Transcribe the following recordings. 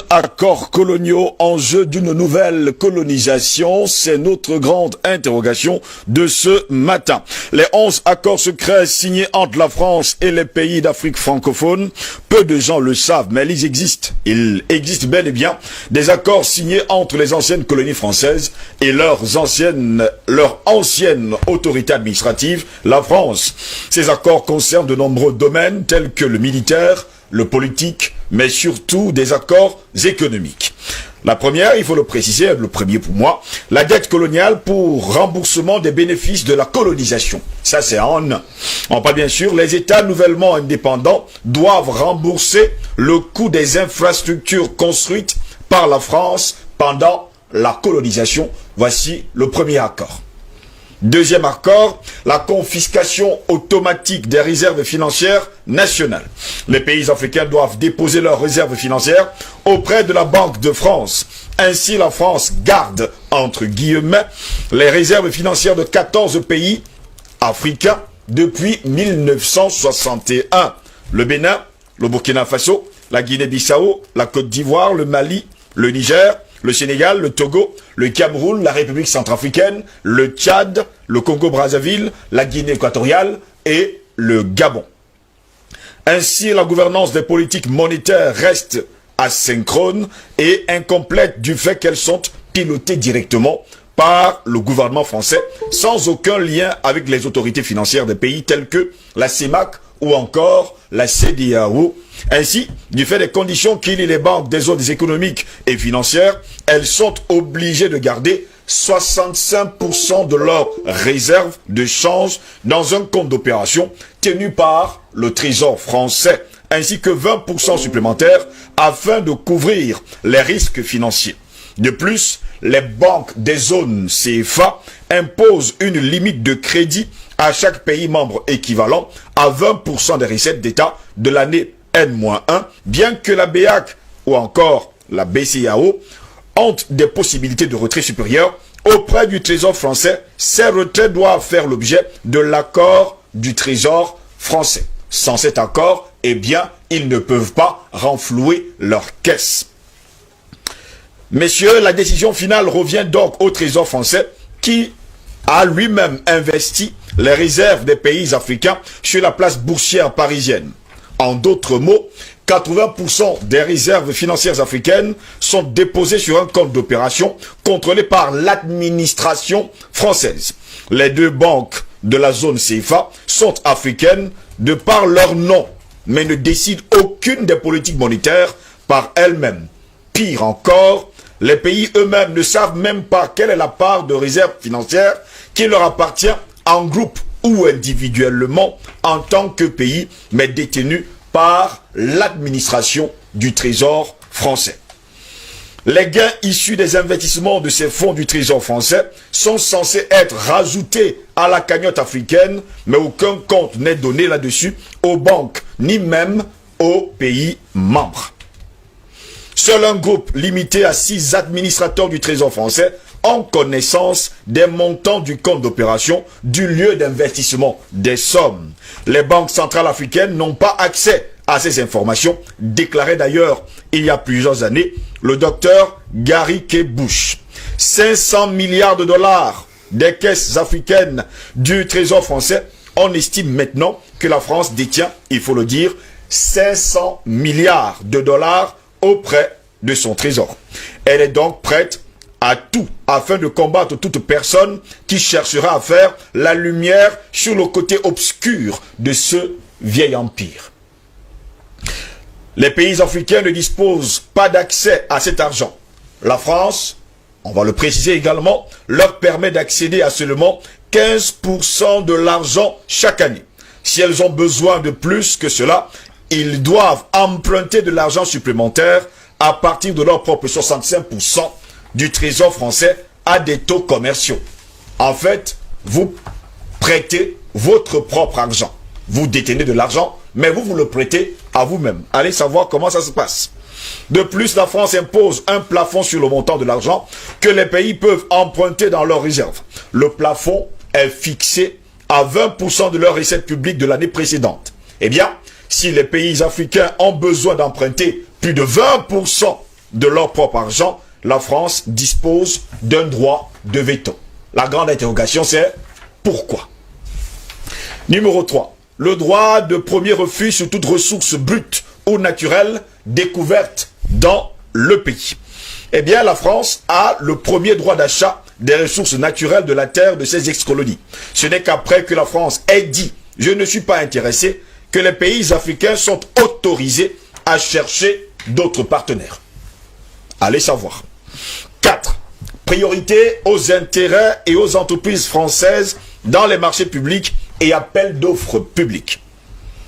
Accords coloniaux, enjeu d'une nouvelle colonisation, c'est notre grande interrogation de ce matin. Les 11 accords secrets signés entre la France et les pays d'Afrique francophone, peu de gens le savent, mais ils existent. Il existe bel et bien des accords signés entre les anciennes colonies françaises et leur ancienne autorité administrative, la France. Ces accords concernent de nombreux domaines tels que le militaire, le politique, mais surtout des accords économiques. La première, il faut le préciser, le premier pour moi, la dette coloniale pour remboursement des bénéfices de la colonisation. Ça, c'est en un. On parle bien sûr, les États nouvellement indépendants doivent rembourser le coût des infrastructures construites par la France pendant la colonisation. Voici le premier accord. Deuxième accord, la confiscation automatique des réserves financières nationales. Les pays africains doivent déposer leurs réserves financières auprès de la Banque de France. Ainsi, la France garde, entre guillemets, les réserves financières de 14 pays africains depuis 1961. Le Bénin, le Burkina Faso, la Guinée-Bissau, la Côte d'Ivoire, le Mali, le Niger, le Sénégal, le Togo, le Cameroun, la République centrafricaine, le Tchad, le Congo-Brazzaville, la Guinée équatoriale et le Gabon. Ainsi, la gouvernance des politiques monétaires reste asynchrone et incomplète du fait qu'elles sont pilotées directement par le gouvernement français sans aucun lien avec les autorités financières des pays tels que la CEMAC ou encore la CEDEAO. Ainsi, du fait des conditions qui lient les banques des zones économiques et financières, elles sont obligées de garder 65% de leurs réserves de change dans un compte d'opération tenu par le Trésor français, ainsi que 20% supplémentaires afin de couvrir les risques financiers. De plus, les banques des zones CFA imposent une limite de crédit à chaque pays membre équivalent à 20% des recettes d'État de l'année N-1, bien que la BEAC ou encore la BCEAO ont des possibilités de retrait supérieures auprès du Trésor français. Ces retraits doivent faire l'objet de l'accord du Trésor français. Sans cet accord, eh bien, ils ne peuvent pas renflouer leur caisse. Messieurs, la décision finale revient donc au Trésor français qui a lui-même investi les réserves des pays africains sur la place boursière parisienne. En d'autres mots, 80% des réserves financières africaines sont déposées sur un compte d'opération contrôlé par l'administration française. Les deux banques de la zone CFA sont africaines de par leur nom, mais ne décident aucune des politiques monétaires par elles-mêmes. Pire encore, les pays eux-mêmes ne savent même pas quelle est la part de réserves financières qui leur appartient en groupe ou individuellement en tant que pays, mais détenus par l'administration du Trésor français. Les gains issus des investissements de ces fonds du Trésor français sont censés être rajoutés à la cagnotte africaine, mais aucun compte n'est donné là-dessus aux banques, ni même aux pays membres. Seul un groupe limité à 6 administrateurs du Trésor français ont connaissance des montants du compte d'opération, du lieu d'investissement, des sommes. Les banques centrales africaines n'ont pas accès à ces informations, déclarait d'ailleurs il y a plusieurs années le docteur Gary K. Bush. 500 milliards de dollars des caisses africaines du Trésor français, on estime maintenant que la France détient, il faut le dire, 500 milliards de dollars auprès de son trésor. Elle est donc prête à tout afin de combattre toute personne qui cherchera à faire la lumière sur le côté obscur de ce vieil empire. Les pays africains ne disposent pas d'accès à cet argent. La France, on va le préciser également, leur permet d'accéder à seulement 15% de l'argent chaque année. Si elles ont besoin de plus que cela, ils doivent emprunter de l'argent supplémentaire à partir de leur propre 65% du Trésor français à des taux commerciaux. En fait, vous prêtez votre propre argent. Vous détenez de l'argent, mais vous le prêtez à vous-même. Allez savoir comment ça se passe. De plus, la France impose un plafond sur le montant de l'argent que les pays peuvent emprunter dans leurs réserves. Le plafond est fixé à 20% de leurs recettes publiques de l'année précédente. Eh bien, si les pays africains ont besoin d'emprunter plus de 20% de leur propre argent, la France dispose d'un droit de veto. La grande interrogation, c'est pourquoi? Numéro 3. Le droit de premier refus sur toute ressource brute ou naturelle découverte dans le pays. Eh bien, la France a le premier droit d'achat des ressources naturelles de la terre de ses ex-colonies. Ce n'est qu'après que la France ait dit « je ne suis pas intéressé » que les pays africains sont autorisés à chercher d'autres partenaires. Allez savoir. 4. Priorité aux intérêts et aux entreprises françaises dans les marchés publics et appels d'offres publics.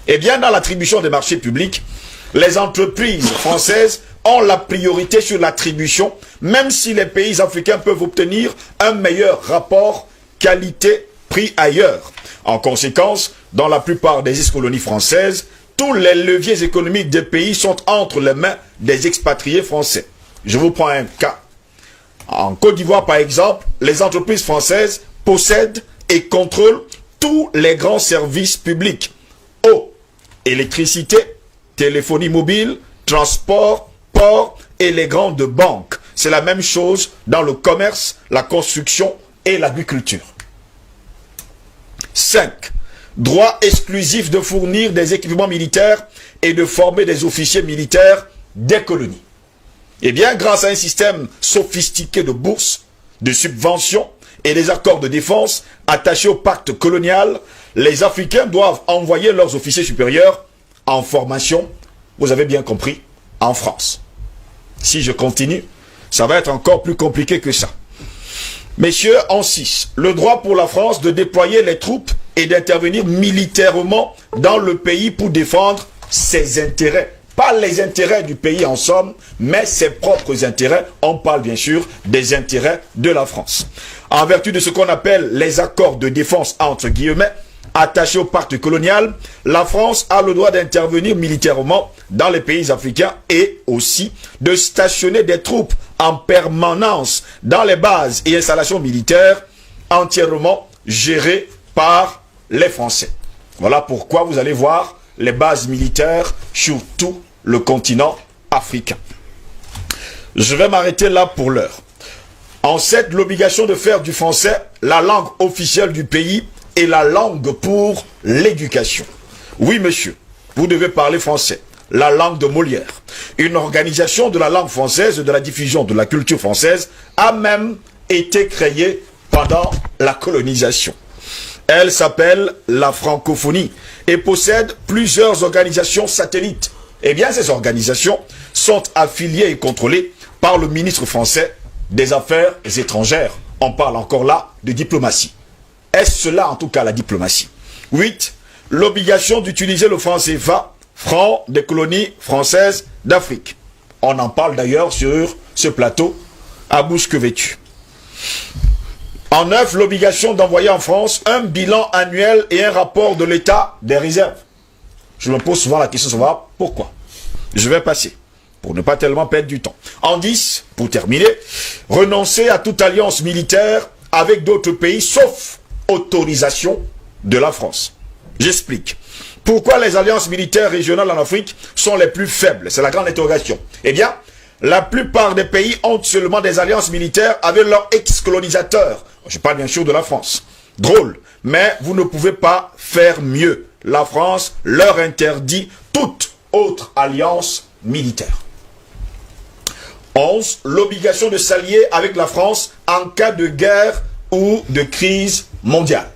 Eh bien, dans l'attribution des marchés publics, les entreprises françaises ont la priorité sur l'attribution, même si les pays africains peuvent obtenir un meilleur rapport qualité-prix ailleurs. En conséquence, dans la plupart des ex-colonies françaises, tous les leviers économiques des pays sont entre les mains des expatriés français. Je vous prends un cas. En Côte d'Ivoire, par exemple, les entreprises françaises possèdent et contrôlent tous les grands services publics. Eau, électricité, téléphonie mobile, transport, port et les grandes banques. C'est la même chose dans le commerce, la construction et l'agriculture. 5. Droit exclusif de fournir des équipements militaires et de former des officiers militaires des colonies. Eh bien, grâce à un système sophistiqué de bourses, de subventions et des accords de défense attachés au pacte colonial, les Africains doivent envoyer leurs officiers supérieurs en formation, vous avez bien compris, en France. Si je continue, ça va être encore plus compliqué que ça. Messieurs, en 6, le droit pour la France de déployer les troupes et d'intervenir militairement dans le pays pour défendre ses intérêts. Pas les intérêts du pays en somme, mais ses propres intérêts. On parle bien sûr des intérêts de la France. En vertu de ce qu'on appelle les accords de défense entre guillemets, attachés au pacte colonial, la France a le droit d'intervenir militairement dans les pays africains et aussi de stationner des troupes en permanence dans les bases et installations militaires entièrement gérées par les Français. Voilà pourquoi vous allez voir les bases militaires sur tout le continent africain. Je vais m'arrêter là pour l'heure. En 7, l'obligation de faire du français la langue officielle du pays et la langue pour l'éducation. Oui, monsieur, vous devez parler français, la langue de Molière. Une organisation de la langue française et de la diffusion de la culture française a même été créée pendant la colonisation. Elle s'appelle la francophonie et possède plusieurs organisations satellites. Eh bien, ces organisations sont affiliées et contrôlées par le ministre français des Affaires étrangères. On parle encore là de diplomatie. Est-ce cela en tout cas la diplomatie? 8. L'obligation d'utiliser le franc CFA, franc des colonies françaises d'Afrique. On en parle d'ailleurs sur ce plateau à bouche que vêtue. En 9, l'obligation d'envoyer en France un bilan annuel et un rapport de l'état des réserves. Je me pose souvent la question de savoir pourquoi. Je vais passer, pour ne pas tellement perdre du temps. En 10, pour terminer, renoncer à toute alliance militaire avec d'autres pays, sauf autorisation de la France. J'explique. Pourquoi les alliances militaires régionales en Afrique sont les plus faibles? C'est la grande interrogation. Eh bien, la plupart des pays ont seulement des alliances militaires avec leurs ex-colonisateurs. Je parle bien sûr de la France. Drôle, mais vous ne pouvez pas faire mieux. La France leur interdit toute autre alliance militaire. 11. L'obligation de s'allier avec la France en cas de guerre ou de crise mondiale.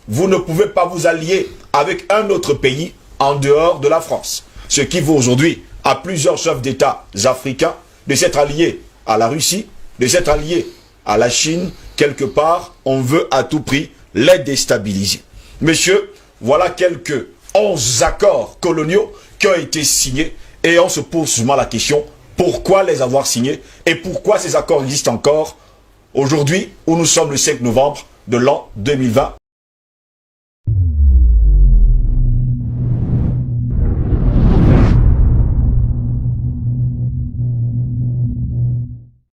Vous ne pouvez pas vous allier avec un autre pays en dehors de la France. Ce qui vaut aujourd'hui à plusieurs chefs d'État africains de s'être alliés à la Russie, de s'être alliés à la Chine. Quelque part, on veut à tout prix les déstabiliser. Messieurs, voilà quelques 11 accords coloniaux qui ont été signés et on se pose souvent la question, pourquoi les avoir signés et pourquoi ces accords existent encore aujourd'hui où nous sommes le 5 novembre de l'an 2020.